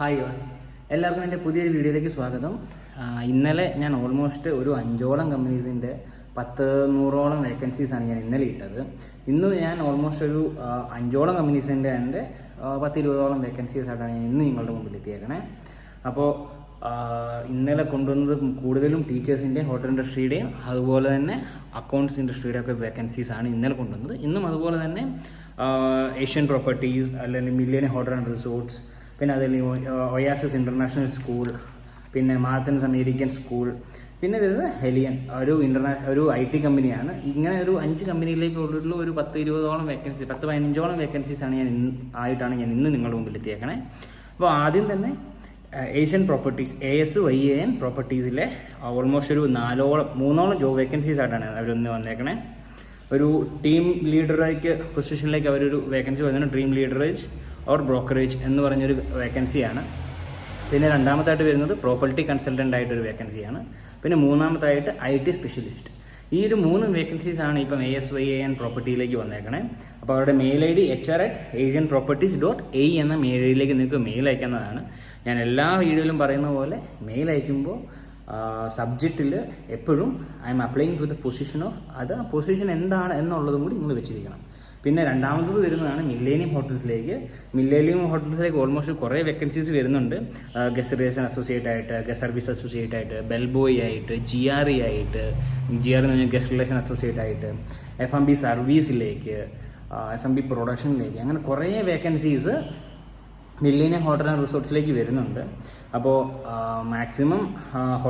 Hi all, എല്ലാവർക്കും എൻ്റെ പുതിയൊരു വീഡിയോയിലേക്ക് സ്വാഗതം. ഇന്നലെ ഞാൻ ഓൾമോസ്റ്റ് ഒരു 5ഓളം കമ്പനീസിൻ്റെ 100-100ഓളം വേക്കൻസീസാണ് ഞാൻ ഇന്നലെ ഇട്ടത്. ഇന്ന് ഞാൻ ഓൾമോസ്റ്റ് ഒരു 5ഓളം കമ്പനീസിൻ്റെ എൻ്റെ 10-20ഓളം വേക്കൻസീസായിട്ടാണ് ഞാൻ ഇന്ന് നിങ്ങളുടെ മുമ്പിൽ എത്തിയേക്കണേ. അപ്പോൾ ഇന്നലെ കൊണ്ടുവന്നത് കൂടുതലും ടീച്ചേഴ്സിൻ്റെ, ഹോട്ടൽ ഇൻഡസ്ട്രിയുടെയും അതുപോലെ തന്നെ അക്കൗണ്ട്സ് ഇൻഡസ്ട്രിയുടെ ഒക്കെ വേക്കൻസീസാണ് ഇന്നലെ കൊണ്ടുവന്നത്. ഇന്നും അതുപോലെ തന്നെ ഏഷ്യൻ പ്രോപ്പർട്ടീസ്, അല്ലെങ്കിൽ മില്ലേനിയം ഹോട്ടൽ ആൻഡ് റിസോർട്ട്സ്, പിന്നെ അതിൽ ഒയാസിസ് ഇൻ്റർനാഷണൽ സ്കൂൾ, പിന്നെ മാർത്തൻസ് അമേരിക്കൻ സ്കൂൾ, പിന്നെ വരുന്നത് ഹെലിയൻ, ഒരു IT കമ്പനിയാണ്. ഇങ്ങനെ ഒരു 5 കമ്പനിയിലേക്ക് ഉള്ള ഒരു 10-20ഓളം വേക്കൻസി, 10-15ഓളം വേക്കൻസീസാണ് ഞാൻ ഇന്ന് നിങ്ങളുടെ മുമ്പിൽ എത്തിയേക്കണേ. അപ്പോൾ ആദ്യം തന്നെ ഏഷ്യൻ പ്രോപ്പർട്ടീസ്, ASYAN പ്രോപ്പർട്ടീസിലെ ഓൾമോസ്റ്റ് ഒരു 3ഓളം ജോബ് വേക്കൻസീസ് ആയിട്ടാണ് അവരൊന്ന് വന്നേക്കണേ. ഒരു ടീം ലീഡറേജ് പൊസിഷനിലേക്ക് അവരൊരു വേക്കൻസി വരുന്നത് ഡ്രീം ലീഡറേജ് ഓർ ബ്രോക്കറേജ് എന്ന് പറഞ്ഞൊരു വേക്കൻസിയാണ്. പിന്നെ രണ്ടാമത്തായിട്ട് വരുന്നത് പ്രോപ്പർട്ടി കൺസൾട്ടൻ്റ് ആയിട്ടൊരു വേക്കൻസിയാണ്. പിന്നെ മൂന്നാമത്തായിട്ട് IT സ്പെഷ്യലിസ്റ്റ്. ഈ ഒരു 3 വേക്കൻസീസാണ് ഇപ്പം ASYAN പ്രോപ്പർട്ടിയിലേക്ക് വന്നേക്കണേ. അപ്പോൾ അവരുടെ മെയിൽ ID HR@asianproperties.ai എന്ന മെയിൽ ഐഡിയിലേക്ക് നിങ്ങൾക്ക് മെയിൽ അയക്കുന്നതാണ്. ഞാൻ എല്ലാ വീഡിയോയിലും പറയുന്ന പോലെ മെയിൽ അയക്കുമ്പോൾ സബ്ജക്റ്റിൽ എപ്പോഴും I am applying to the position of, അത് ആ പൊസിഷൻ എന്താണ് എന്നുള്ളതും കൂടി നിങ്ങൾ വെച്ചിരിക്കണം. പിന്നെ രണ്ടാമത്തത് വരുന്നതാണ് മില്ലേനിയം ഹോട്ടൽസിലേക്ക് ഓൾമോസ്റ്റ് കുറേ വേക്കൻസീസ് വരുന്നുണ്ട്. ഗസ്റ്റ് റിലേഷൻ അസോസിയേറ്റ് ആയിട്ട്, ഗസ്റ്റ് സർവീസ് അസോസിയേറ്റ് ആയിട്ട്, ബെൽബോയ് ആയിട്ട്, GRE ആയിട്ട്, GRE എന്ന് പറഞ്ഞാൽ ഗസ്റ്റ് റിലേഷൻ അസോസിയേറ്റ് ആയിട്ട്, F&B സർവീസിലേക്ക്, F&B പ്രൊഡക്ഷനിലേക്ക്, അങ്ങനെ കുറേ വേക്കൻസീസ് മില്ലേനിയം ഹോട്ടൽ ആൻഡ് റിസോർട്ട്സിലേക്ക് വരുന്നുണ്ട്. അപ്പോൾ മാക്സിമം